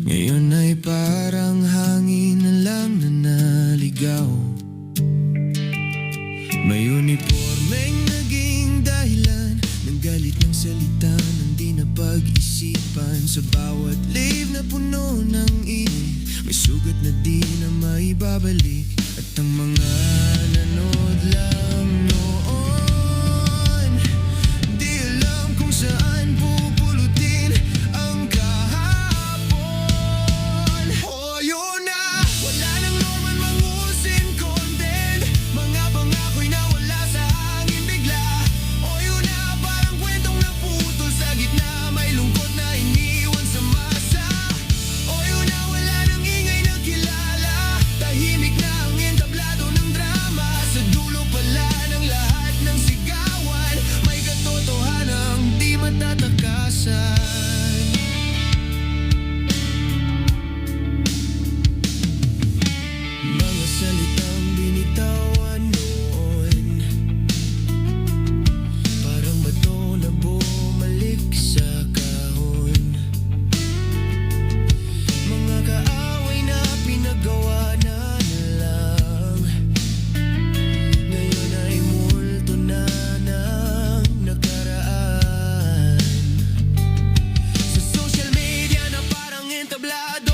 Ngayon ay parang hangin na lang na naligaw. May unipormeng naging dahilan ng galit ng salita ng di na pag-isipan. Sa bawat live na puno ng init, may sugat na di na maibabalik. At ang mga nanood lang noon, di alam kung saan pupulutin ang kahapon. Oh, yun na, wala nang normal mangusin content. Mga pangako'y nawala sa hangin bigla. Oh, yun na, parang kwentong naputol sa gitna. May lungkot na iniwan sa masa. Oh, yun na, wala nang ingay na kilala. Tahimik na ang entablado ng drama. Sa dulo pala ng lahat ng sigawan, may katotohanang di matatakasan. Mga salitang binitawan noon, parang bato na bumalik sa kahon. Mga kaaway na pinagawa na lang, ngayon ay multo na ng nakaraan. Sa social media na parang entablado,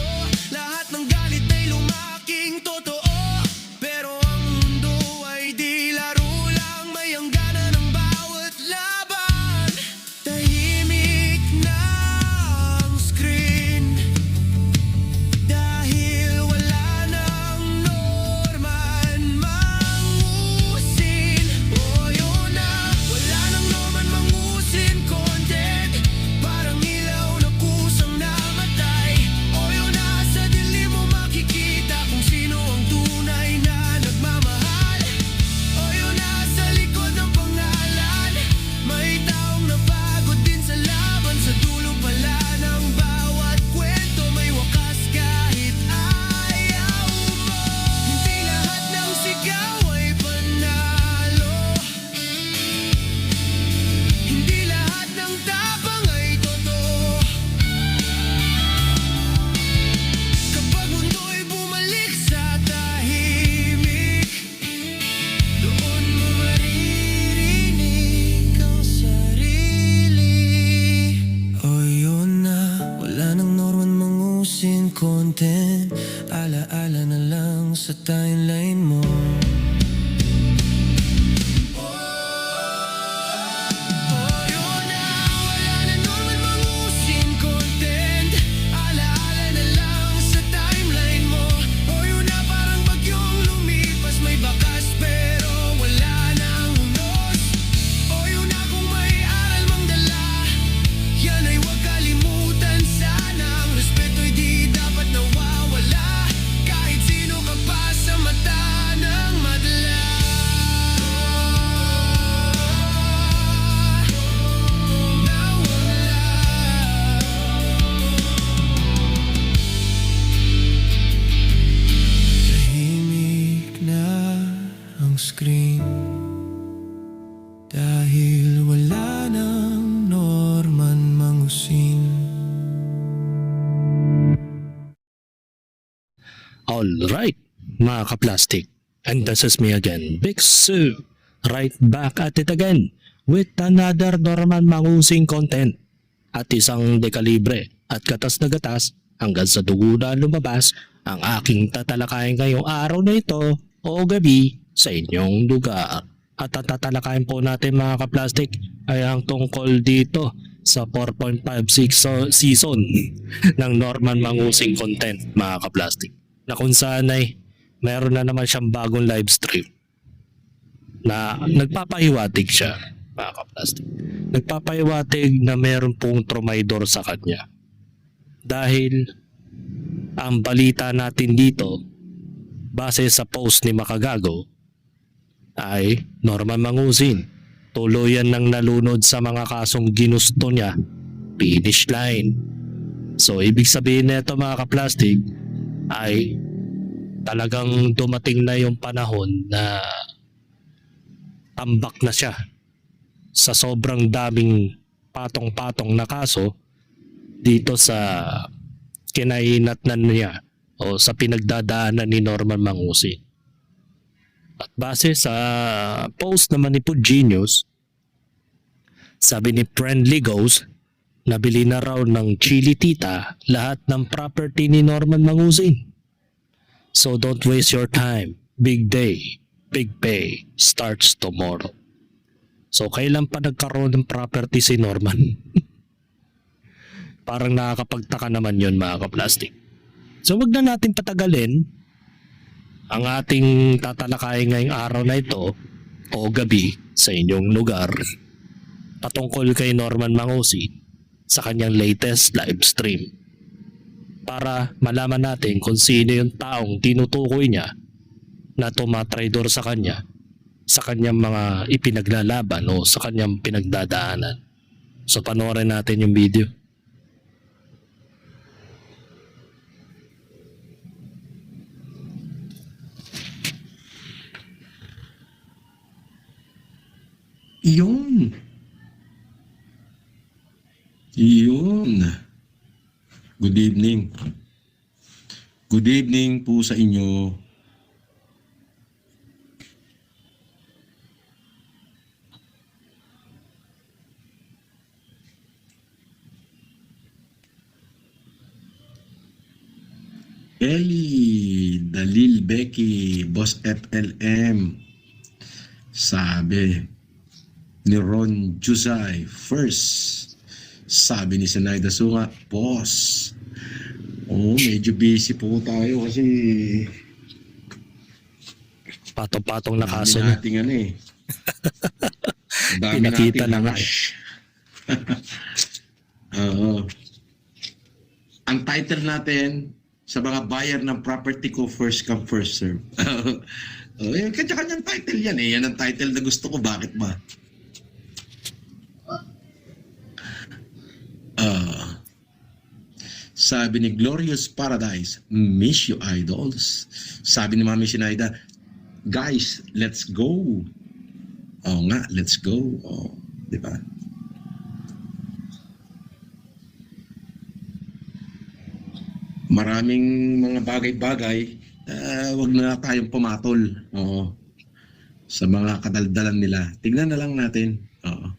lahat ng galit ay lumaking totoo. Pero ang mundo ay di laro lang, may hangganan ng bawat laban. Tahimik na ang screen, dahil wala nang norman mangusin. Oh, yun na, wala nang norman mangusin content. Parang ilaw na kusang namatay. Oh, yun na, sa dilim mo makikita kung sino ang tunay na nagmamahal. Oh, yun na, sa likod ng pangalan, may taong napagod din sa laban. Sa dulo pala ng bawat kwento, may wakas kahit ayaw mo. Hindi lahat ng sigaw ay panalo, hindi lahat ng tapang ay totoo. Kapag mundo'y bumalik sa tahimik, doon mo maririnig ang sarili. Oh, yun na, wala nang norman mangusin content. Alaala na lang sa timeline mo. Oh, yun na, wala na norman mangusin content. Alaala na lang sa timeline mo. Oh, yun na, parang bagyong lumipas, may bakas pero wala nang unos. Oh, yun na, kung may aral mang dala, yan ay huwag kalimutan sana. Ang respeto'y di dapat nawawala, kahit sino ka pa sa mata ng madla. Nawala. Tahimik na ang screen, dahil wala nang norman mangusin. Alright, mga ka-plastic. And this is me again, Big Sue. Right back at it again with another Norman Mangusing content. At isang dekalibre at gatas na gatas hanggang sa dugo na lumabas ang aking tatalakayin ngayong araw na ito o gabi sa inyong lugar. At tatalakayin po natin, mga ka-plastic, ay ang tungkol dito sa 4.56 season ng Norman Mangusing content, mga ka-plastic, na kung saan ay meron na naman siyang bagong live stream na nagpapahiwatig siya, mga ka-plastic. Nagpapahiwatig na meron pong trumaydor sa kanya. Dahil ang balita natin dito, base sa post ni Makagago, ay Norman Mangusing tuluyan nang nalunod sa mga kasong ginusto niya, finish line. So ibig sabihin nito, mga ka-plastic, ay talagang dumating na yung panahon na tambak na siya sa sobrang daming patong-patong na kaso dito sa kinahinatnan niya o sa pinagdadaanan ni Norman Mangusin. At base sa post naman ni Food Genius, sabi ni Friendly Ghost, nabili na raw ng Chili Tita lahat ng property ni Norman Mangusin. So don't waste your time. Big day, big pay starts tomorrow. So kailan pa nagkaroon ng property si Norman? Parang nakakapagtaka naman yun mga kaplastic. So wag na natin patagalin ang ating tatalakayin ngayong araw na ito o gabi sa inyong lugar patungkol kay Norman Mangusin sa kanyang latest live stream para malaman natin kung sino yung taong tinutukoy niya na tumatraidor sa kanyang mga ipinaglalaban o sa kanyang pinagdadaanan. So panoorin natin yung video. Yun. Yun. Good evening. Good evening po sa inyo. Ellie, Dalil Becky, Boss FLM. Sabi ni Ron Jusay, first. Sabi ni Sinaida Sunga, boss. Oh, medyo busy po tayo kasi Patong-patong na kaso dami niya. nating ano eh. Dami Pinakita nating na nga rush. Oo. Ang title natin sa mga buyer ng property ko, first come, first serve. Kanya-kanyang title yan eh. Yan ang title na gusto ko. Bakit ba? Sabi ni Glorious Paradise, miss you idols. Sabi ni Mami Sinaida, guys, let's go. Oo nga, let's go. Oh, di ba? Maraming mga bagay-bagay, wag na tayong pumatol. Oo. Sa mga kadaldalan nila. Tignan na lang natin. Oo.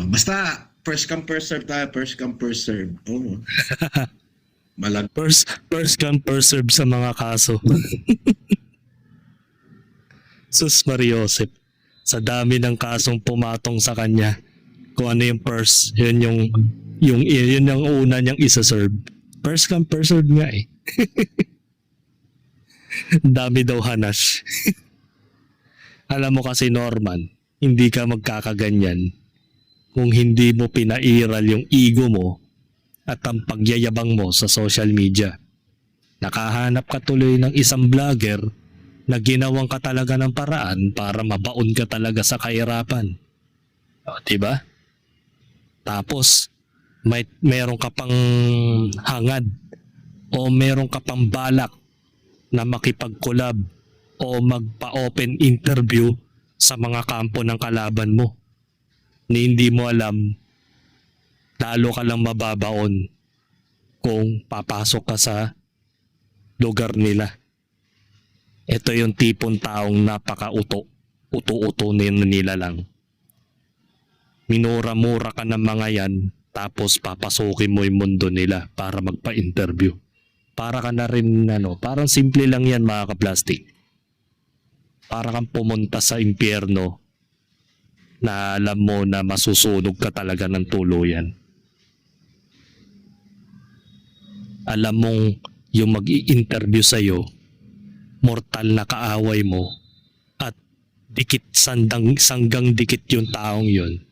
Basta, first come, first serve tayo. First come, first serve. Oo. First come, first serve sa mga kaso. Sus Mariosep, sa dami ng kasong pumatong sa kanya, kung ano yung first, yun yung una niyang isa-serve. First come, first serve nga eh. Dami daw hanash. Alam mo kasi Norman, hindi ka magkakaganyan kung hindi mo pinairal yung ego mo at ang pagyayabang mo sa social media. Nakahanap ka tuloy ng isang vlogger na ginawang ka talaga ng paraan para mabaon ka talaga sa kahirapan. O, diba? Tapos, meron ka pang hangad o meron ka pang balak na makipag-collab o magpa-open interview sa mga kampo ng kalaban mo. Ni hindi mo alam, lalo ka lang mababaon kung papasok ka sa lugar nila. Ito yung tipong taong napaka-uto. Uto-uto nila lang. Minura-mura ka ng mga yan, tapos papasukin mo yung mundo nila para magpa-interview. Para ka na rin, parang simple lang yan mga ka-plastic. Para kang pumunta sa impyerno na alam mo na masusunog ka talaga ng tuluyan. Alam mong yung mag-i-interview sa'yo, mortal na kaaway mo at sanggang dikit yung taong yun.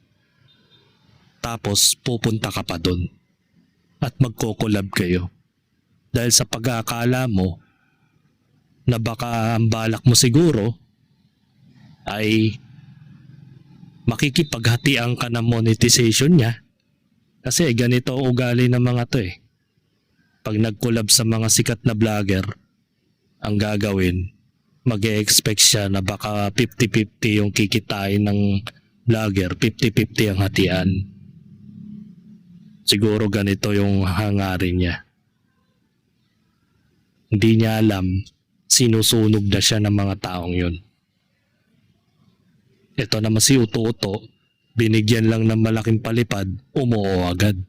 Tapos pupunta ka pa doon at magko-collab kayo. Dahil sa pag-aakala mo na baka ang balak mo siguro ay makikipaghatian ka ng monetization niya. Kasi ganito ugali ng mga to eh. Pag nag-collab sa mga sikat na vlogger, ang gagawin, mag-e-expect siya na baka 50-50 yung kikitain ng vlogger, 50-50 ang hatian. Siguro ganito yung hangarin niya. Hindi niya alam, sinusunog na siya ng mga taong yun. Ito naman si Uto-Uto, binigyan lang ng malaking palipad, umuo agad.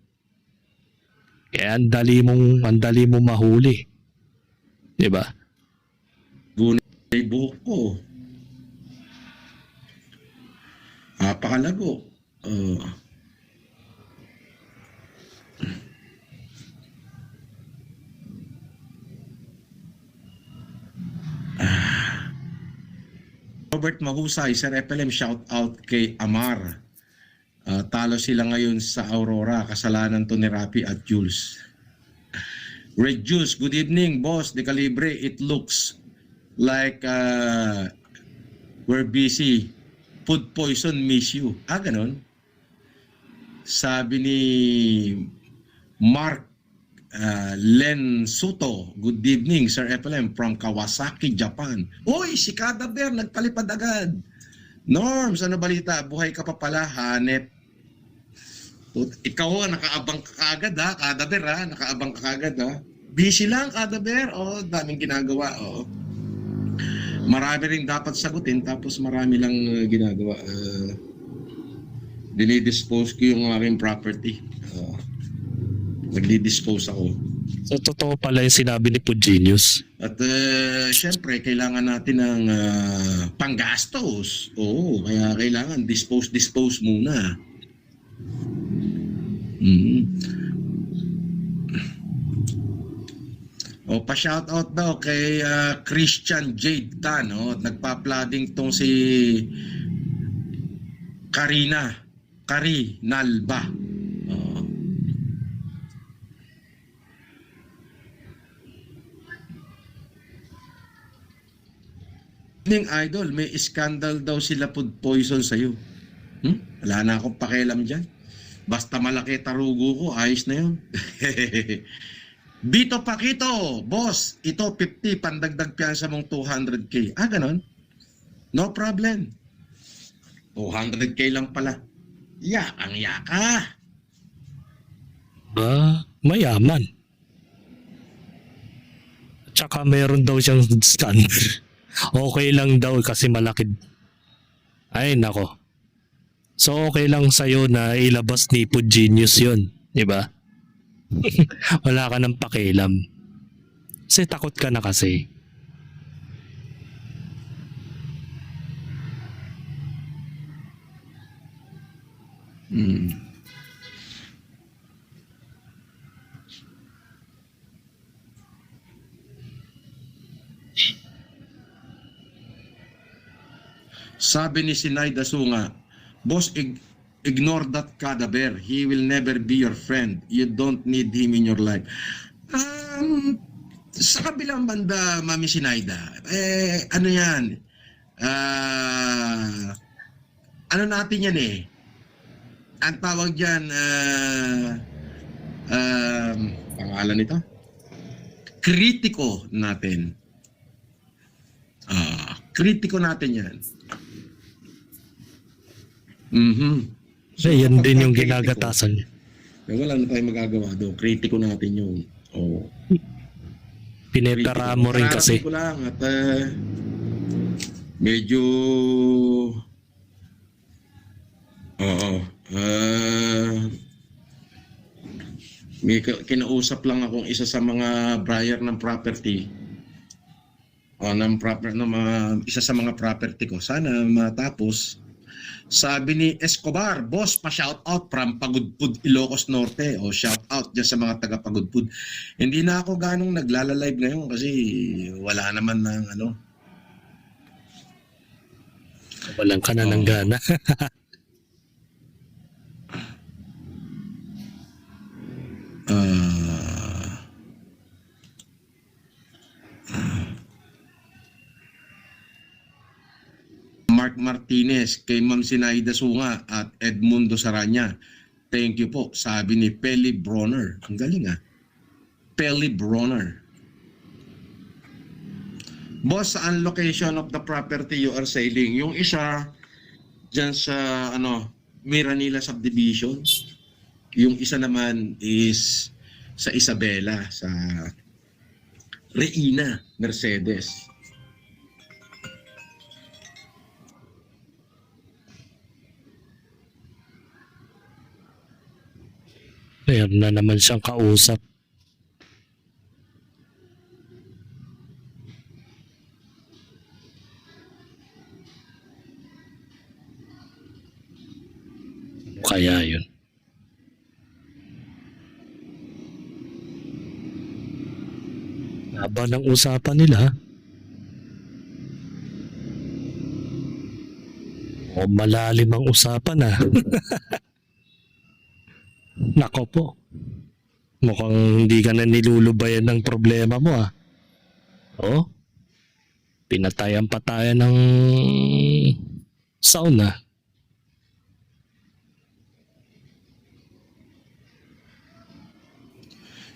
Kaya ang dali mong mahuli. Diba? Gunay buhok ko. Napakalago. Robert Mahusay, Sir FLM, shout out kay Amar. Talo sila ngayon sa Aurora. Kasalanan to ni Rapi at Jules. Red Juice, good evening, boss. De Calibre, it looks like we're busy. Food poison, miss you. Ganon. Sabi ni Mark Len Soto, good evening, Sir FLM from Kawasaki, Japan. Uy, si Kada Bear, nagpalipad agad. Norms, ano balita? Buhay ka pa pala, hanep. Ikaw, nakaabang ka kagad ha, Kada Bear ha, nakaabang ka kagad ha. Busy lang, Kada Bear. Daming ginagawa. Marami rin dapat sagutin, tapos marami lang ginagawa. Dinidispose ko yung aking property. Nagdi-dispose ako. So totoo pala yung sinabi ni Food Genius. At syempre, kailangan natin ng panggastos. Oo, kaya kailangan dispose muna. Pa-shoutout daw kay Christian Jade Tan. Nagpa-flooding tong si Kari Nalba. Idol, may scandal daw sila food poison sa'yo. Wala na akong pakialam dyan. Basta malaki tarugo ko, ayos na yun. Bito Pakito, boss, ito 50, pandagdag piyansa mong 200k. Ganon? No problem. 200k lang pala. Yakang yaka. Mayaman. Tsaka meron daw siyang scandal. Okay lang daw kasi malaki. Ay nako. So okay lang sa'yo na ilabas ni Food Genius yun, di ba? Wala ka ng pakialam. Kasi takot ka na kasi. Sabi ni Sinayda Sunga, boss, ignore that Kada Bear. He will never be your friend. You don't need him in your life. Sa kabilang banda, Mami Sinayda, ano yan? Ano natin yan eh? Ang tawag dyan, pangalan nito? Kritiko natin. Kritiko natin yan. Yan din yung ginagatasan niya. Wala na tayong magagawa doon. Kritiko natin yung Pinetara mo rin kasi. Ko lang at medyo may kinausap lang akong isa sa mga buyer ng property. Isa sa mga property ko. Sana matapos. Sabi ni Escobar, boss, pa-shoutout from Pagudpud, Ilocos Norte. Shoutout dyan sa mga taga-Pagudpud. Hindi na ako ganong naglalalive ngayon kasi wala naman ng Walang ka na ng gana. Mark Martinez, kay Ma'am Sinayda Sunga at Edmundo Saranya. Thank you po, sabi ni Pelly Bronner. Ang galing Pelly Bronner. Boss, saan location of the property you are selling? Yung isa, dyan sa Miranila Subdivision. Yung isa naman is sa Isabela, sa Reina Mercedes. Meron na naman siyang kausap. Ano kaya yun? Haba ng usapan nila. O malalim ang usapan ah. Nako po. Mukhang hindi ka na nilulubayan ng problema mo ah. Oh, pinatayan-patayan ng sauna.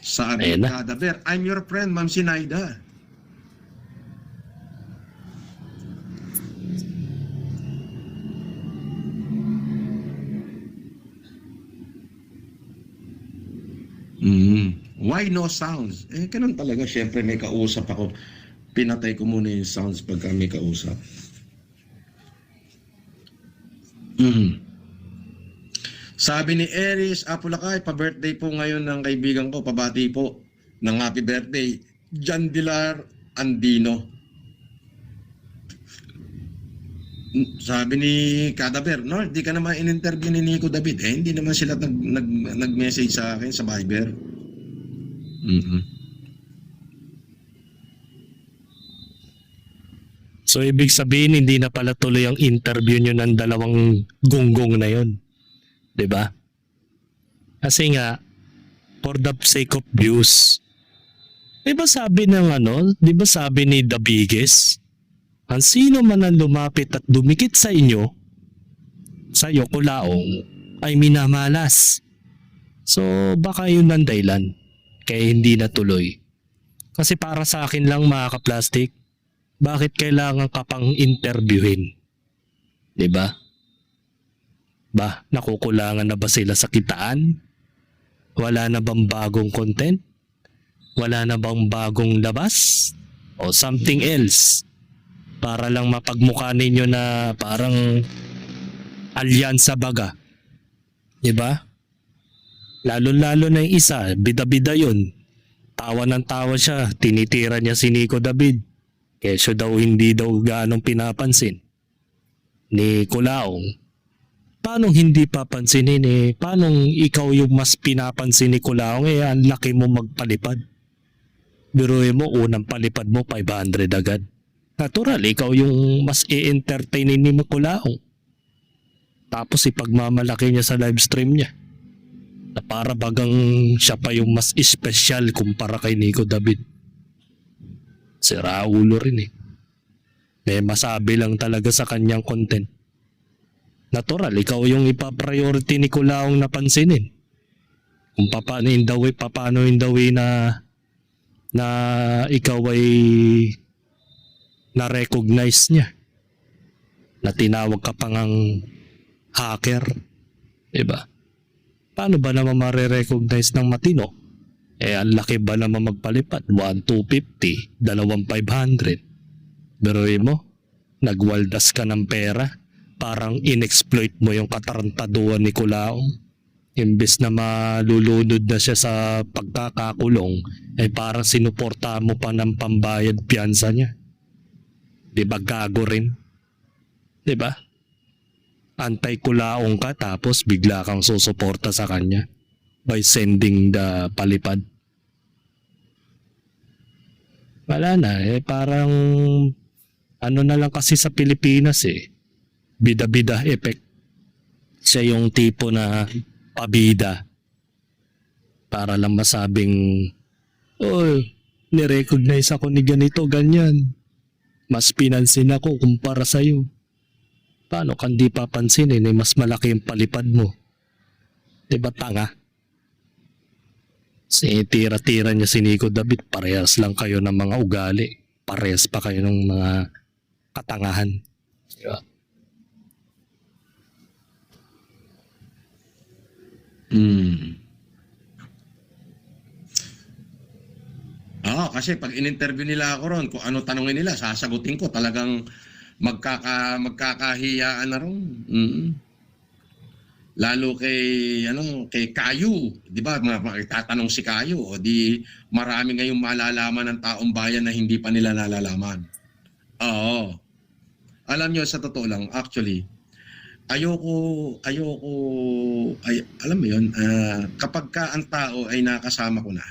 Sabi Ayan ni na. Kadaver, I'm your friend, Ma'am Sinaida. Why no sounds? Eh, ganun talaga. Siyempre, may kausap ako. Pinatay ko muna yung sounds pagka may kausap. Sabi ni Eris Apulacay, pa-birthday po ngayon ng kaibigan ko. Pabati po ng happy birthday. Jan Dilar Andino. Sabi ni Kadaver, no, di ka naman in-interview ni Nico David. Eh, hindi naman sila nag-message sa akin sa Viber. So ibig sabihin hindi na pala tuloy ang interview nyo ng dalawang gunggong na yon, 'di ba? Kasi nga for the sake of views. 'Di ba sabi ng ano, 'di ba sabi ni The Biggest, ang sino man ang lumapit at dumikit sa inyo, sa iyo kulaong, ay minamalas. So baka yun ang dahilan kaya hindi natuloy. Kasi para sa akin lang mga ka-plastic, bakit kailangan ka pang interviewin? 'Di ba? Ba, nakukulangan na ba sila sa kitaan? Wala na bang bagong content? Wala na bang bagong labas? O something else? Para lang mapagmukha ninyo na parang alyansa baga. 'Di ba? Lalo-lalo na yung isa, bida-bida yun. Tawa ng tawa siya, tinitira niya si Nico David. Kesyo daw hindi daw ganong pinapansin ni Kulaong. Paano hindi papansinin eh? Paano ikaw yung mas pinapansin ni Kulaong eh? Ang laki mo magpalipad. Biruin mo, unang palipad mo 500 agad. Natural, ikaw yung mas i-entertainin ni Kulaong. Tapos ipagmamalaki niya sa live stream niya. Na para bagang siya pa yung mas espesyal kumpara kay Nico David. Sira ulo rin eh. May masabi lang talaga sa kanyang content. Natural, ikaw yung ipa-priority ni Kulaong na pansinin. Kung paano yung the way na ikaw ay na-recognize niya. Na tinawag ka pang ang hacker. Diba? Paano ba naman mare-recognize ng matino? Eh, ang laki ba naman magpalipat? 1,250, 2,500. Biruin mo, nagwaldas ka ng pera. Parang inexploit mo yung katarantaduan ni Kulaong. Imbes na malulunod na siya sa pagkakakulong, eh parang sinuporta mo pa ng pambayad piyansa niya. Diba gago rin? Diba? Antay-Kulaong ka tapos bigla kang susuporta sa kanya by sending the palipad. Wala na eh, parang ano na lang kasi sa Pilipinas eh, bida-bida effect. Siya yung tipo na pabida para lang masabing, oh, nirecognize ako ni ganito, ganyan. Mas pinansin ako kumpara sa'yo. Paano kung di papansinin eh, mas malaki yung palipad mo? Diba tanga? Tira-tira niya si Nico David, parehas lang kayo ng mga ugali. Parehas pa kayo ng mga katangahan. Diba? Hmm. Oo, kasi pag in-interview nila ako ron, kung ano tanongin nila, sasagutin ko. Talagang magkakahiyaan na ron. Lalo kay Kayu, 'di ba? Tatanong si Kayu, o di marami ngayong malalaman ng taong bayan na hindi pa nila nalalaman. Oo. Alam niyo, sa totoo lang, actually, ayoko alam mo 'yun, kapag ka ang tao ay nakasama ko na,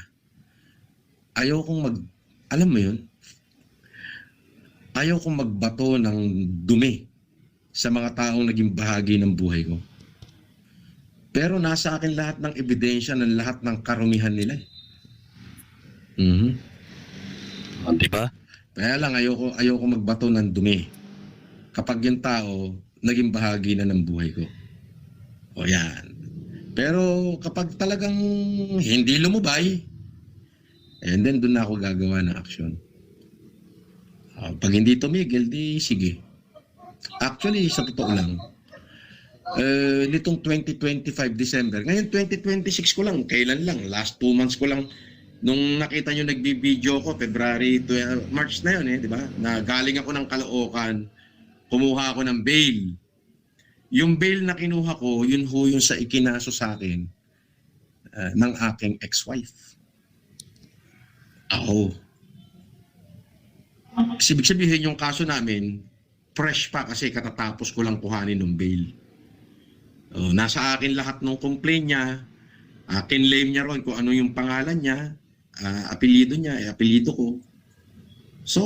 ayokong alam mo 'yun, ayokong magbato ng dumi sa mga taong naging bahagi ng buhay ko. Pero nasa akin lahat ng ebidensya ng lahat ng karumihan nila. Di ba? Kaya lang ayoko magbato ng dumi kapag yung tao naging bahagi na ng buhay ko. O yan. Pero kapag talagang hindi lumubay, and then doon na ako gagawa ng aksyon. Pag hindi tumigil, di sige. Actually, sa totoo lang, nitong 2025 December, ngayon 2026 ko lang, kailan lang, last 2 months ko lang, nung nakita nyo nagbibideo ko, March na yun di ba? Na galing ako ng Caloocan, kumuha ako ng bail. Yung bail na kinuha ko, yun ho yung sa ikinaso sa akin ng aking ex-wife. Ako. Ibig sabihin yung kaso namin, fresh pa kasi katatapos ko lang kuhanin ng bail. Nasa akin lahat ng complaint niya, kinlaim niya ron kung ano yung pangalan niya, apelyido niya, apelyido ko. So,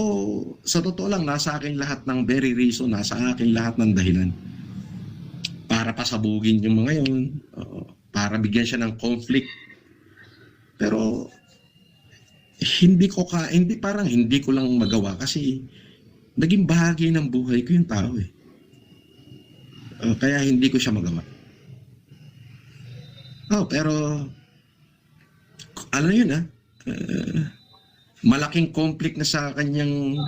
sa totoo lang, nasa akin lahat ng very reason, nasa akin lahat ng dahilan. Para pasabugin yung mga yun, para bigyan siya ng conflict. Pero, hindi ko lang magawa kasi naging bahagi ng buhay ko yung tao eh. Kaya hindi ko siya magawa. Pero ano yun malaking conflict na sa kanyang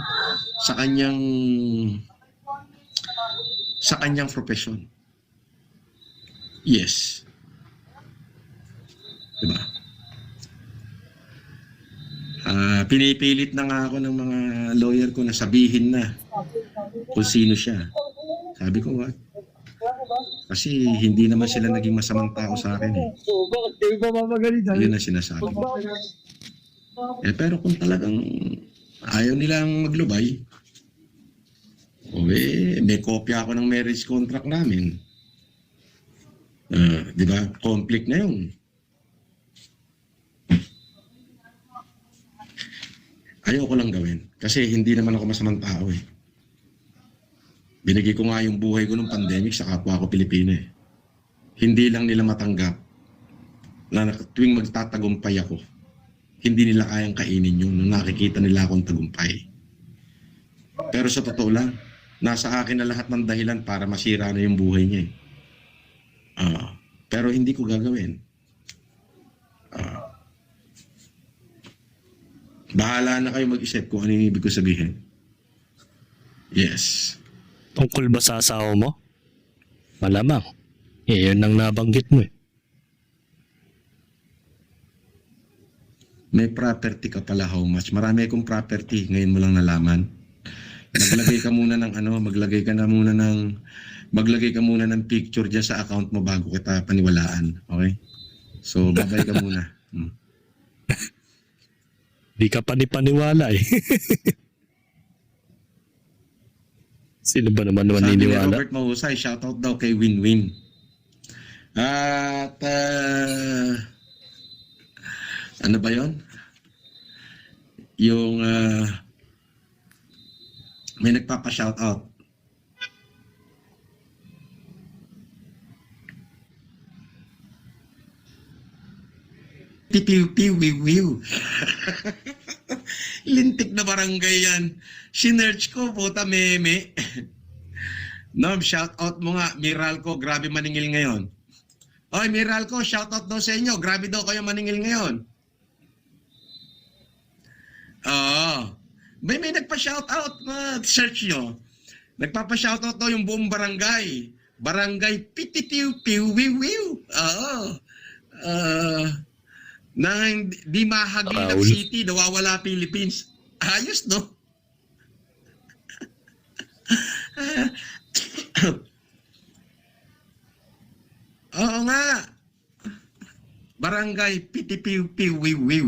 profession. Yes. Diba? Pinipilit na nga ako ng mga lawyer ko na sabihin na kung sino siya. Sabi ko, what? Kasi hindi naman sila naging masamang tao sa akin eh. Bakit kayo ba mamagalitan? Yun ang sinasabi. Pero kung talagang ayaw nilang maglubay, may kopya ako ng marriage contract namin. Di ba? Conflict na yun. Ayaw ko lang gawin. Kasi hindi naman ako masamang tao eh. Binigay ko nga yung buhay ko nung pandemic sa kapwa ko Pilipino eh. Hindi lang nila matanggap na tuwing magtatagumpay ako, hindi nila kayang kainin yun nung nakikita nila akong tagumpay. Pero sa totoo lang, nasa akin na lahat ng dahilan para masira na yung buhay niya eh. Pero hindi ko gagawin. Bahala na kayo mag-isip kung ano yung ibig ko sabihin. Yes. Tungkol ba sa asawa mo? Malamang. Yun ang nabanggit mo eh. May property ka pala, how much? Marami akong property, ngayon mo lang nalaman. Maglagay ka muna ng picture dyan sa account mo bago kita paniwalaan. Okay? So, babay ka muna. Di ka panipaniwala eh. Sino ba naman Sabi ni maniniwala? Robert Mahusay, shoutout daw kay Win-Win. At ano ba yon? Yung may nagpapa-shoutout. Pipiw-piw-wiw-wiw. Lintik na barangay yan. Sinerch ko, puta meme. Norm, shoutout mo nga. Miralco, grabe maningil ngayon. Oy, Miralco, shoutout daw sa inyo. Grabe daw kayo maningil ngayon. Oo. May nagpa-shoutout. Search nyo. Nagpapa-shoutout daw yung buong barangay. Barangay Pititiw-piw-wiw-wiw. Oo. na hindi mahagilap Raul. city, nawawala Philippines. Ayos, no? Oo nga. Barangay Pitipiw-Piw-Wiw-Wiw.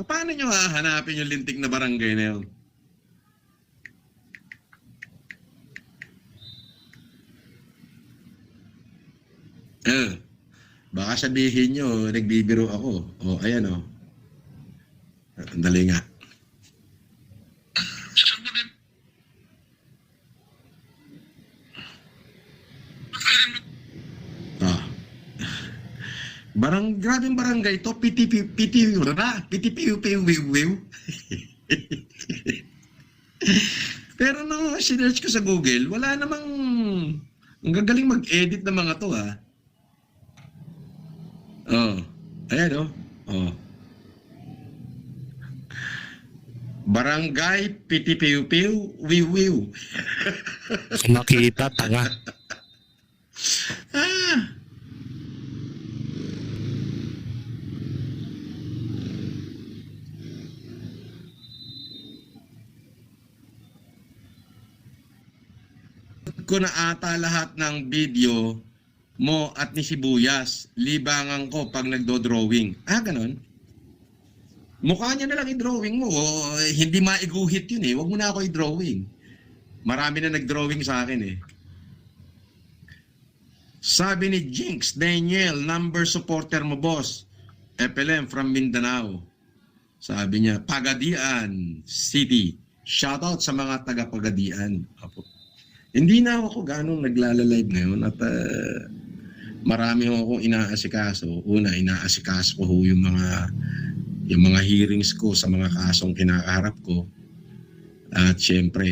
Paano nyo hahanapin yung lintik na barangay na yun? Baka sabihin nyo, nagbibiro ako. O, ayan o. Andali nga. Ah. Grabing barangay to, pitipiw-piw-wiw. Pero nung sinerch ko sa Google, wala namang, ang gagaling mag-edit ng mga to ha. Oh, ayan oh. Oh. Barangay Pitipiw-Piw-Wiw-Wiw. Nakita, tanga. Ah. Ko na ata lahat ng video mo at ni Sibuyas. Libangan ko pag nagdo-drawing. Ganon. Mukha niya na lang i-drawing mo. Hindi maiguhit yun eh. Huwag mo na ako i-drawing. Marami na nag-drawing sa akin eh. Sabi ni Jinx Daniel, number supporter mo boss. FLM from Mindanao. Sabi niya, Pagadian City. Shoutout sa mga taga-Pagadian. Apo. Hindi na ako ganong naglalalive ngayon at marami ho akong inaasikaso. Una, inaasikaso ko ho yung mga hearings ko sa mga kasong kinakaharap ko. At syempre,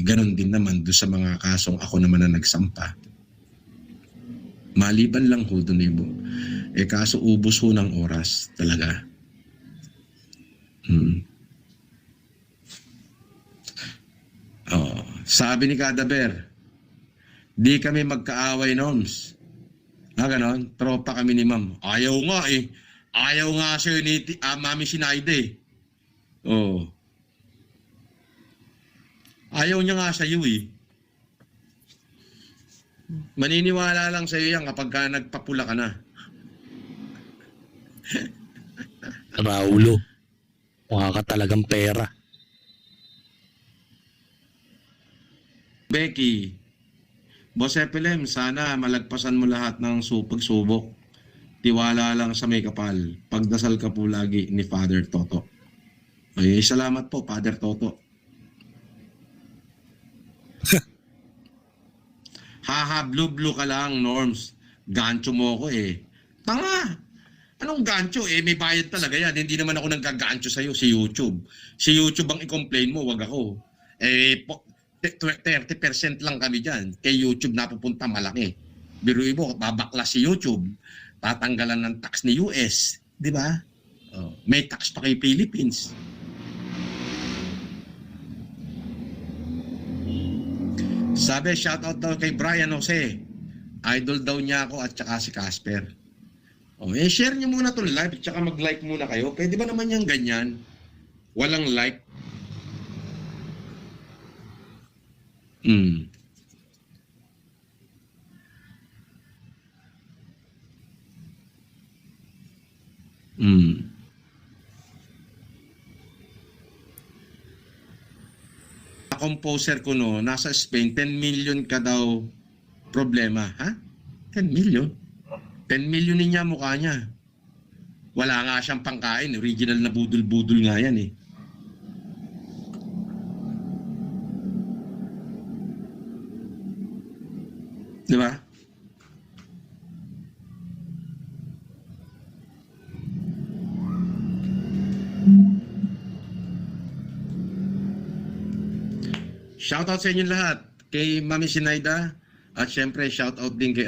ganon din naman doon sa mga kasong ako naman na nagsampa. Maliban lang ho doon kaso ubos ho ng oras talaga. Sabi ni Kadaber, di kami magkaaway, Norms. Ganon, tropa kami ni Ma'am. Ayaw nga eh. Ayaw nga sa'yo ni Mami Sinaide. Oh. Ayaw niya nga sa'yo eh. Maniniwala lang sa'yo yan kapag ka nagpapula ka na. Raulo. Mukha ka talagang pera. Becky, Boss FLM, sana malagpasan mo lahat ng pagsubok. Tiwala lang sa may kapal. Pagdasal ka po lagi ni Father Toto. Ay, salamat po, Father Toto. Haha, blue ka lang, Norms. Gancho mo ko eh. Tanga! Anong gancho eh? May bayad talaga yan. Hindi naman ako nagkagancho sa'yo, si YouTube. Si YouTube ang i-complain mo, wag ako. 30% lang kami dyan. Kay YouTube napupunta malaki. Biruin mo, babakla si YouTube. Tatanggalan ng tax ni US. Di ba? May tax pa kay Philippines. Sabi, shoutout daw kay Brian Jose. Idol daw niya ako at saka si Casper. Share niyo muna itong live at saka mag-like muna kayo. Pwede ba naman yung ganyan? Walang like. Composer ko nasa Spain, 10 million ka daw problema. Ha? 10 million? 10 million niya mukha niya. Wala nga siyang pangkain. Original na budol-budol nga yan eh. Di ba? Shoutout sa inyo lahat. Kay Mami Sinaida. At syempre, shoutout din kay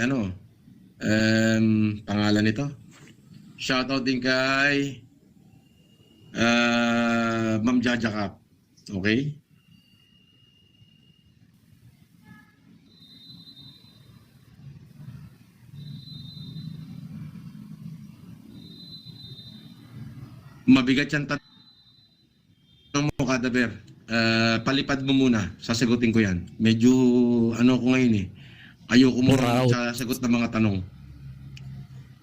pangalan nito. Shoutout din kay Ma'am Jaja Cap. Okay? Mabigat yan tanong mo, Kadaber. Palipad mo muna, sasagutin ko yan. Medyo ano ko ngayon eh. Ayoko mo Wow. sasagot ng mga tanong.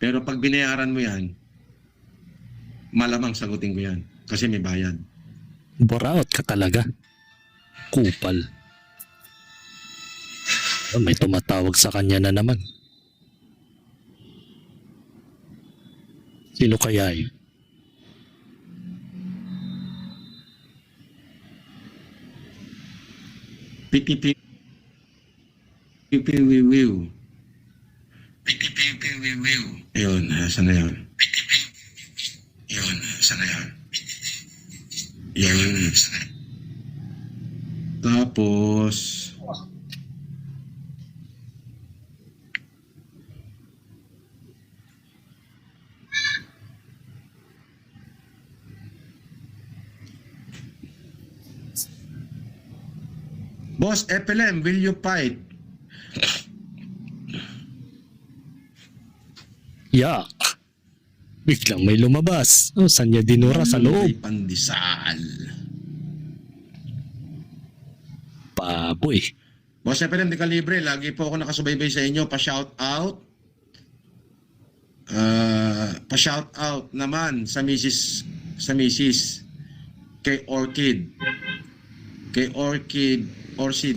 Pero pag binayaran mo yan, malamang sagutin ko yan. Kasi may bayad. Buraot ka talaga. Kupal. May tumatawag sa kanya na naman. Sino kaya yun? Pipipi. Pipiwiwiw. Pipipiwiwiw. Yun, saan na yun? Yun, saan na yun? Yun, saan na yun? Tapos, Boss FLM, will you fight? Yak! Biglang may lumabas. Oh, saan niya dinura sa May loob? pandesal. Baboy. Boss FLM, di ka libre. Lagi po ako nakasubaybay sa inyo. Pa-shout out. Pa-shout out naman sa Mrs. Kay Orchid. Kay Orchid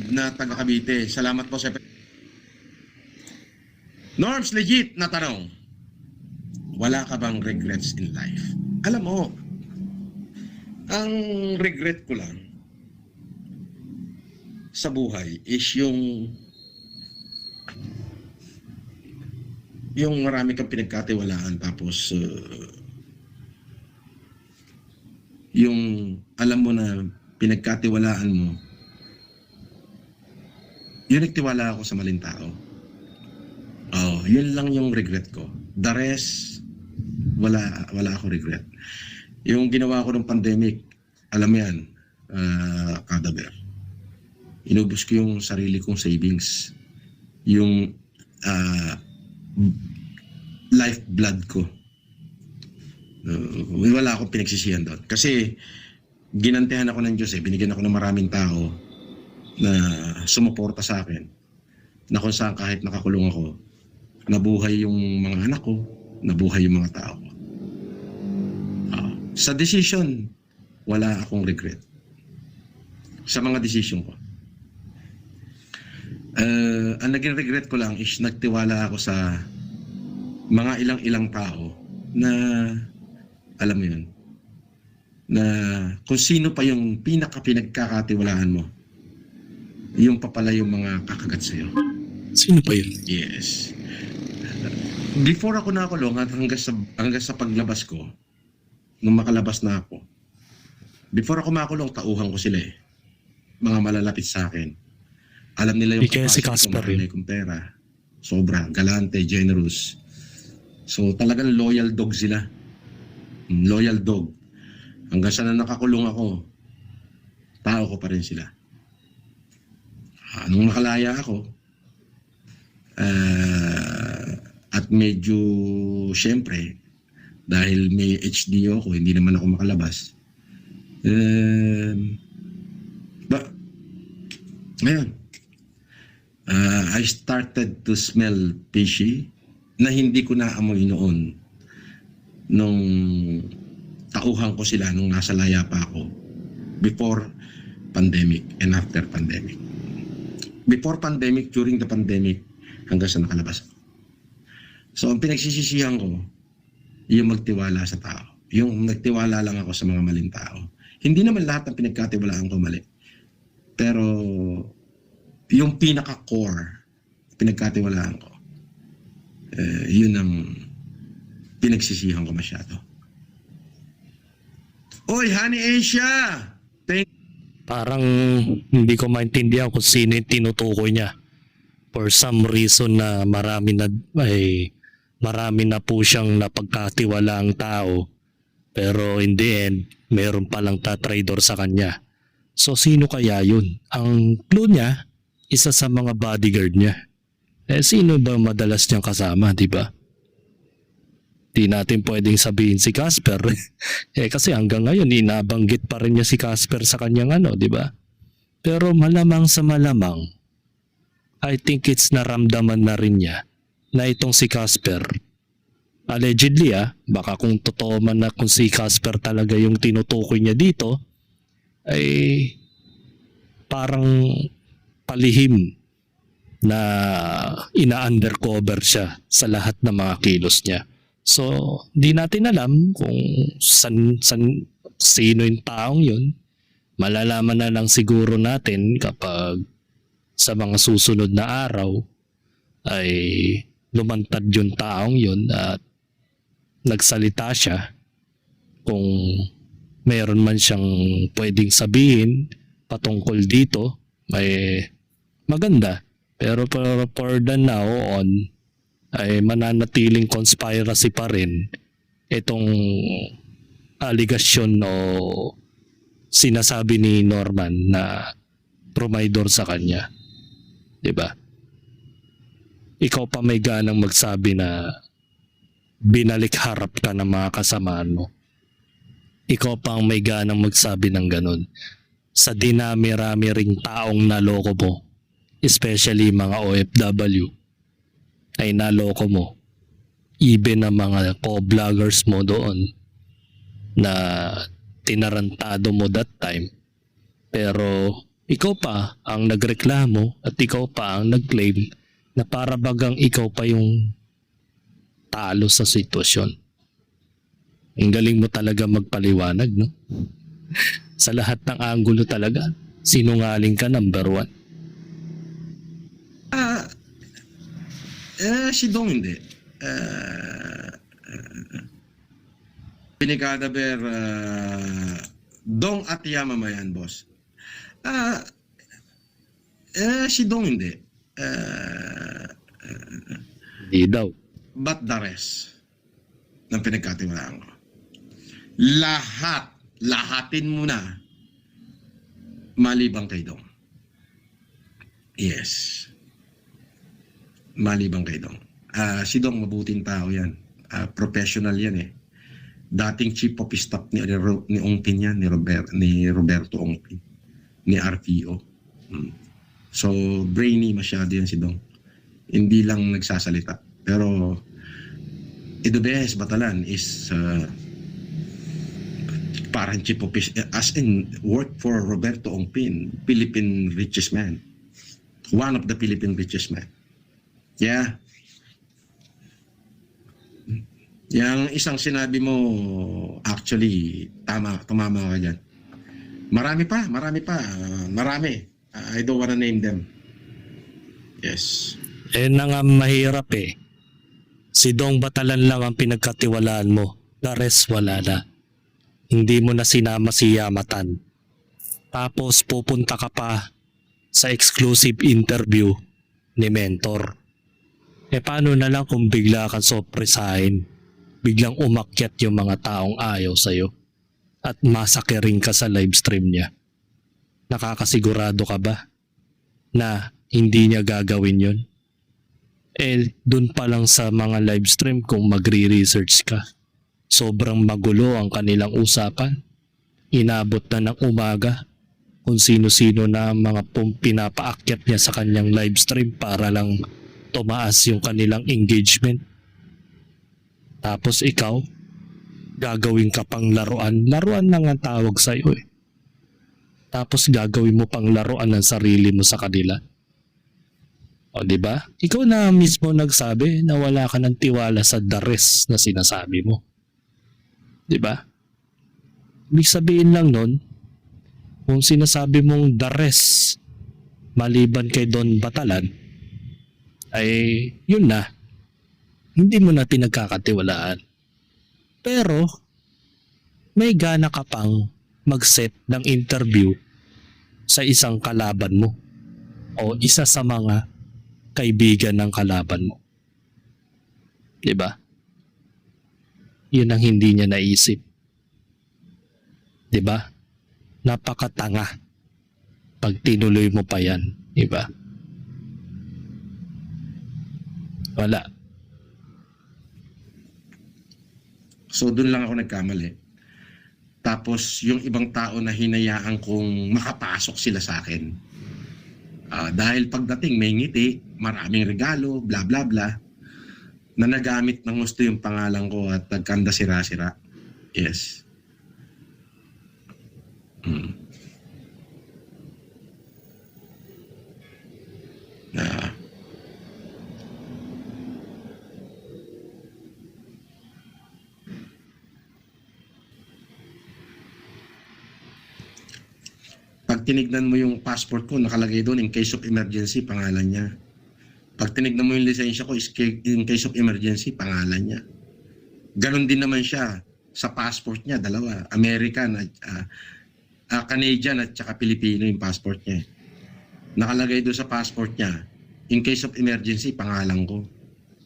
na taga Cavite. Salamat po sa Norms, legit na tanong. Wala ka bang regrets in life? Alam mo, ang regret ko lang sa buhay is yung marami kang pinagkatiwalaan tapos yung alam mo na pinagkatiwalaan mo, yun nagtiwala ako sa maling tao. Oh, yun lang yung regret ko. The rest, wala ako regret. Yung ginawa ko ng pandemic, alam mo yan, Kadaber. Inubos ko yung sarili kong savings. Yung lifeblood ko. Wala akong pinagsisihan doon. Kasi ginantihan ako ng Diyos eh. Binigyan ako ng maraming tao na sumuporta sa akin. Na kung saan kahit nakakulong ako, nabuhay yung mga anak ko, nabuhay yung mga tao ko. Sa decision, wala akong regret. Sa mga decision ko. Ang naging regret ko lang is nagtiwala ako sa mga ilang tao na alam mo yun, na kung sino pa yung pinagkakatiwalaan mo, yung pa pala yung mga kakagat sa'yo. Sino pa yun? Yes. Before ako nakulong at hanggang sa paglabas ko, nung makalabas na ako, before ako makulong, tauhan ko sila eh. Mga malalapit sa akin. Alam nila yung Kaya si Casper marami kong pera. Sobra, galante, generous. So talagang loyal dog sila. Loyal dog. Hanggang sa na nakakulong ako, tao ko pa rin sila. Nung nakalaya ako, at medyo, syempre, dahil may HDO ako, hindi naman ako makalabas. Ngayon, I started to smell fishy na hindi ko naamoy noon nung tauhan ko sila nung nasa laya pa ako before pandemic and after pandemic. Before pandemic, during the pandemic, hanggang sa nakalabas ako. So, ang pinagsisisihan ko, yung magtiwala sa tao. Yung nagtiwala lang ako sa mga maling tao. Hindi naman lahat ng pinagkatiwalaan ko mali. Pero, yung pinaka-core, pinagkatiwalaan ko, yun ang pinagsisihan ko masyado. Oy, Honey Asia! Parang hindi ko maintindihan kung sino yung tinutukoy niya. For some reason na marami na po siyang napagkatiwalaang tao. Pero in the end, meron palang tatraidor sa kanya. So sino kaya yun? Ang clue niya, isa sa mga bodyguard niya. Sino ba madalas niyang kasama, di ba? Di natin pwedeng sabihin si Casper. Kasi hanggang ngayon, inabanggit pa rin niya si Casper sa kanyang di ba? Pero malamang sa malamang, I think it's naramdaman na rin niya na itong si Casper, allegedly baka kung totoo man na kung si Casper talaga yung tinutukoy niya dito, ay parang palihim na ina-undercover siya sa lahat ng mga kilos niya. So, di natin alam kung sino yung taong yun. Malalaman na lang siguro natin kapag sa mga susunod na araw ay lumantad yung taong yun at nagsalita siya kung mayroon man siyang pwedeng sabihin patungkol dito ay maganda. Pero for the now on ay mananatiling conspiracy pa rin itong aligasyon o sinasabi ni Norman na provider sa kanya. 'Di ba? Ikaw pa may ganang magsabi na binalik harap ka ng mga kasamaan mo. Ikaw pa ang may ganang magsabi ng ganun. Sa dinami-rami ring taong naloko mo, especially mga OFW, ay naloko mo. Even ang mga co-vloggers mo doon na tinarantado mo that time. Pero ikaw pa ang nagreklamo at ikaw pa ang nag-claim na para bagang ikaw pa yung talo sa sitwasyon. Ang galing mo talaga magpaliwanag, no? Sa lahat ng anggulo talaga, sinungaling ka number 1. Si Dong hindi. Pinikada ber Dong at Yamama yan, boss. Si Dong hindi. Di daw. But the rest ng pinagkatiwalaan ko. Lahatin mo na malibang kay Dong. Yes. Malibang kay Dong. Si Dong mabuting tao yan. Professional yan eh. Dating chief of staff ni Ongpin yan, ni Roberto Ongpin, ni RTO. So brainy masyado yan si Dong. Hindi lang nagsasalita. Pero the best batalan is parang chief of as in work for Roberto Ongpin, Philippine richest man. One of the Philippine richest man. Yeah. Yang isang sinabi mo, actually, tumama ka dyan. Marami pa. I don't wanna name them. Yes. Na nga mahirap eh. Si Dong Batalan lang ang pinagkatiwalaan mo. The rest wala na. Hindi mo na sinama si Yamatan. Tapos pupunta ka pa sa exclusive interview ni Mentor. Paano na lang kung bigla kang sorpresahin? Biglang umakyat yung mga taong ayaw sa'yo at masakiring ka sa live stream niya. Nakakasigurado ka ba na hindi niya gagawin yun? Dun pa lang sa mga live stream kung magre-research ka, sobrang magulo ang kanilang usapan. Inabot na ng umaga kung sino-sino na mga pinapaakyat niya sa kanyang live stream para lang tumaas yung kanilang engagement. Tapos ikaw, gagawin ka pang laruan. Laruan lang ang tawag sa'yo eh. Tapos gagawin mo pang laruan ng sarili mo sa kanila. O diba? Ikaw na mismo nagsabi na wala ka ng tiwala sa the rest na sinasabi mo. Diba? Ibig sabihin lang nun, kung sinasabi mong the rest maliban kay Don Batalan, ay yun na. Hindi mo na pinagkakatiwalaan. Pero may gana ka pang mag-set ng interview sa isang kalaban mo o isa sa mga kaibigan ng kalaban mo. 'Di ba? Yun ang hindi niya naisip. 'Di ba? Napakatanga pag tinuloy mo pa yan. 'Di ba? Wala. So doon lang ako nagkamali. Tapos yung ibang tao na hinayaan kong makapasok sila sa akin. Dahil pagdating may ngiti, maraming regalo, bla bla bla, na nagamit ng gusto yung pangalan ko at nagkanda sira-sira. Yes. Ah. Pag tinignan mo yung passport ko, nakalagay doon in case of emergency, pangalan niya. Pag tinignan mo yung lisensya ko, in case of emergency, pangalan niya. Ganon din naman siya sa passport niya, dalawa. American at Canadian at saka Pilipino yung passport niya. Nakalagay doon sa passport niya, in case of emergency, pangalan ko.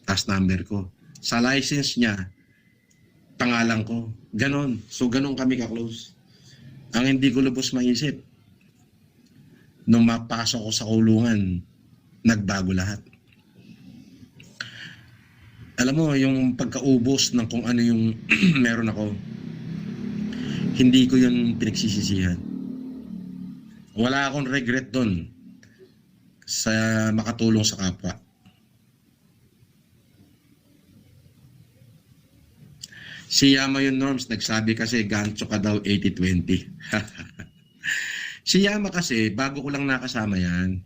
Task number ko. Sa license niya, pangalan ko. Ganon. So ganon kami ka-close. Ang hindi ko lubos maisip, nung mapasok ko sa kulungan, nagbago lahat. Alam mo, yung pagkaubos ng kung ano yung meron ako, hindi ko yun pinagsisisihan. Wala akong regret doon sa makatulong sa kapwa. Si Yama yung Norms, nagsabi kasi gancho ka daw 80-20. Si Yama kasi, bago ko lang nakasama yan.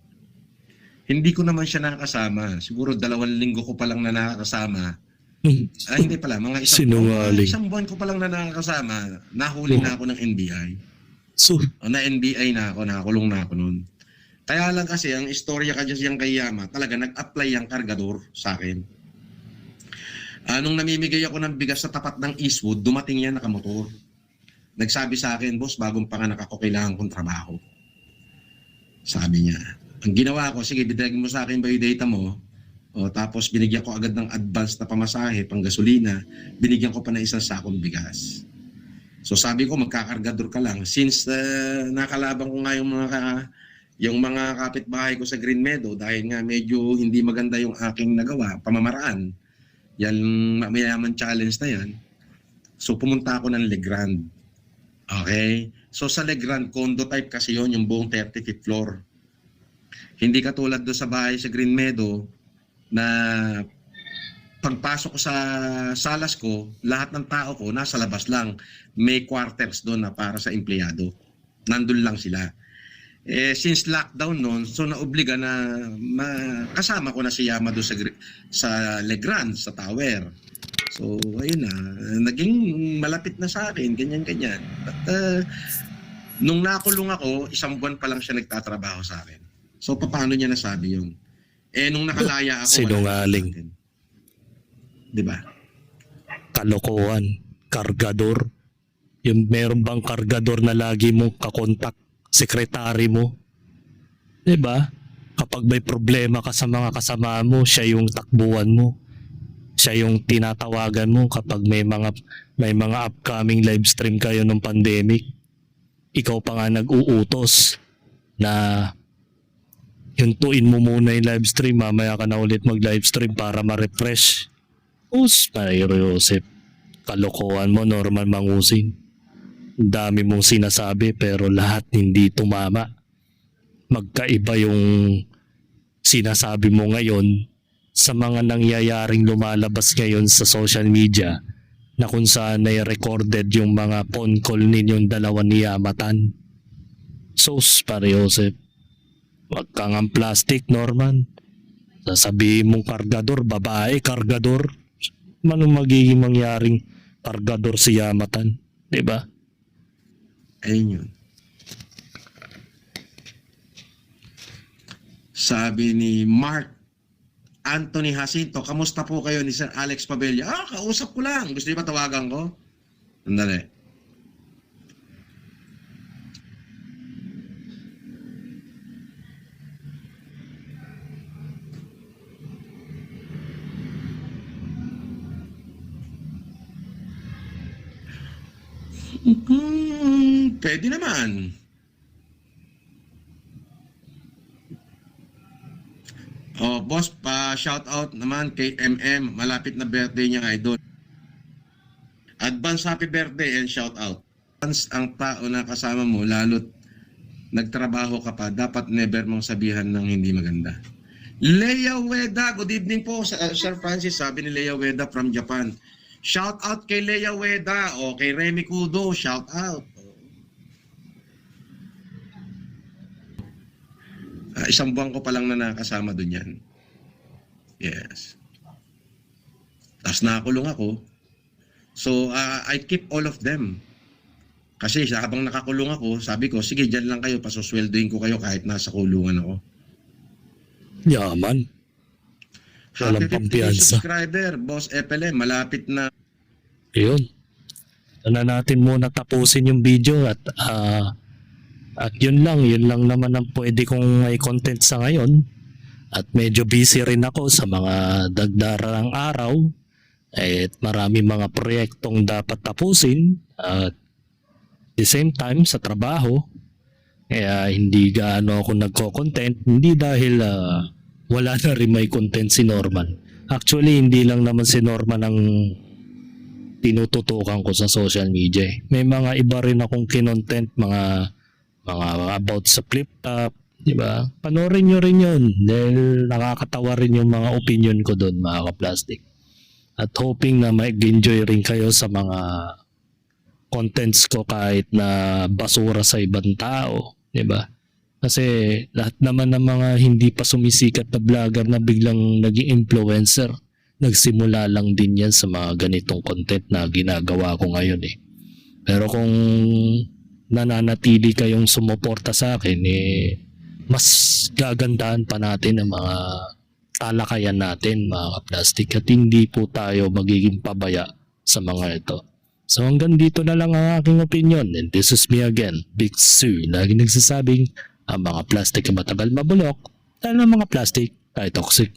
Hindi ko naman siya nakasama. Siguro 2 linggo ko pa lang na nakakasama. Hindi pala, mga isang buwan ko pa lang na nakakasama. Nahuli na ako ng NBI. So, Na NBI na ako, nakakulong na ako noon. Kaya lang kasi, ang istorya ka dyan kay Yama, talaga nag-apply ang kargador sa akin. Nung namimigay ako ng bigas sa tapat ng Eastwood, dumating yan nakamotor. Nagsabi sa akin, boss, bagong panganak ako, kailangan kong trabaho. Sabi niya. Ang ginawa ko, sige, bidagin mo sa akin ba yung data mo? Tapos binigyan ko agad ng advance na pamasahe, pang gasolina. Binigyan ko pa ng isang sakong bigas. So sabi ko, magkakargador ka lang. Since nakalabang ko nga yung mga kapitbahay ko sa Green Meadow, dahil nga medyo hindi maganda yung aking nagawa, pamamaraan. Yan, mayaman challenge na yan. So pumunta ako ng Legrand. Okay? So sa Legrand, condo type kasi yon, yung buong 35th floor. Hindi katulad doon sa bahay sa Green Meadow na pagpasok ko sa salas ko, lahat ng tao ko nasa labas lang. May quarters doon na para sa empleyado. Nandun lang sila. Since lockdown noon, so naobliga na kasama ko na si Yama doon sa Legrand, sa tower. So, ayun na. Naging malapit na sa akin, ganyan-ganyan. At nung nakulong ako, 1 buwan pa lang siya nagtatrabaho sa akin. So, paano niya nasabi yun? Nung nakalaya ako, sinungaling. Diba? Kalokohan, kargador. Yung meron bang kargador na lagi mong kakontak, sekretary mo? Diba? Kapag may problema ka sa mga kasama mo, siya yung takbuhan mo. Siya yung tinatawagan mo kapag may mga upcoming live stream kayo ng pandemic. Ikaw pa nga nag-uutos na hintuin mo muna yung live stream, mamaya ka na ulit mag-live stream para ma-refresh. Pero Joseph, kalokohan mo, Norman Mangusin. Dami mong sinasabi pero lahat hindi tumama. Magkaiba yung sinasabi mo ngayon sa mga nangyayaring lumalabas ngayon sa social media na kung saan ay recorded yung mga phone call ninyong dalawa ni Yamatan. Para Joseph, wag kang ang plastic, Norman. Sasabihin mong kargador, babae, kargador. Anong magiging mangyaring kargador si Yamatan? Diba? Ayun yun. Sabi ni Mark Anthony Jacinto, kamusta po kayo ni Sir Alex Pabella? Kausap ko lang. Gusto niyo ba tawagan ko? Sandali. Pwede naman. Boss, pa shout out naman kay MM, malapit na birthday niya, idol. Advance happy birthday and shout out. Once ang tao na kasama mo, lalo't nagtrabaho ka pa, dapat never mong sabihan ng hindi maganda. Leia Ueda, good evening po, Sir Francis. Sabi ni Leia Ueda from Japan. Shout out kay Leia Ueda o kay Remy Kudo, shout out. Isang buwan ko pa lang na nakasama dun yan. Yes. Tapos nakakulong ako. So, I keep all of them. Kasi habang nakakulong ako, sabi ko, sige, dyan lang kayo, pasusweldoin ko kayo kahit nasa kulungan ako. Yaman. Walang Happy 50 pampiyansa. subscriber, Boss FLM, malapit na. Yun. Na natin muna tapusin yung video at yun lang naman ang pwede kong may content sa ngayon. At medyo busy rin ako sa mga dagdarang araw. At marami mga proyektong dapat tapusin at the same time sa trabaho. Kaya hindi gaano ako nagko-content, hindi dahil wala na rin may content si Norman. Actually, hindi lang naman si Norman ang tinututukan ko sa social media. May mga iba rin akong kinontent, mga about sa flip top, di ba? Panoorin nyo rin yun dahil nakakatawa rin yung mga opinion ko doon, mga ka-plastic. At hoping na mag-enjoy rin kayo sa mga contents ko kahit na basura sa ibang tao, di ba? Kasi lahat naman ng mga hindi pa sumisikat na vlogger na biglang naging influencer, nagsimula lang din yan sa mga ganitong content na ginagawa ko ngayon eh. Pero kung nananatili kayong sumuporta sa akin, mas gagandahan pa natin ang mga talakayan natin, mga plastic, at hindi po tayo magiging pabaya sa mga ito. So hanggang dito na lang ang aking opinion, and this is me again, Big Sue, lagi nagsasabing ang mga plastic ay matagal mabulok dahil ang mga plastic ay toxic.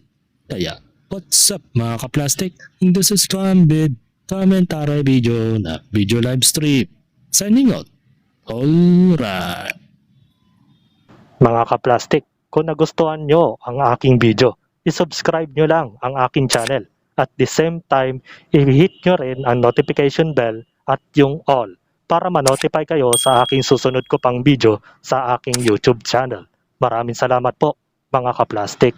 Kaya, what's up mga ka-plastic? This is Kambid, commentary video na video live stream. Signing out. Alright. Mga ka-plastic, kung nagustuhan nyo ang aking video, i-subscribe nyo lang ang aking channel. At the same time, i-hit nyo rin ang notification bell at yung all para ma-notify kayo sa aking susunod ko pang video sa aking YouTube channel. Maraming salamat po mga ka-plastic.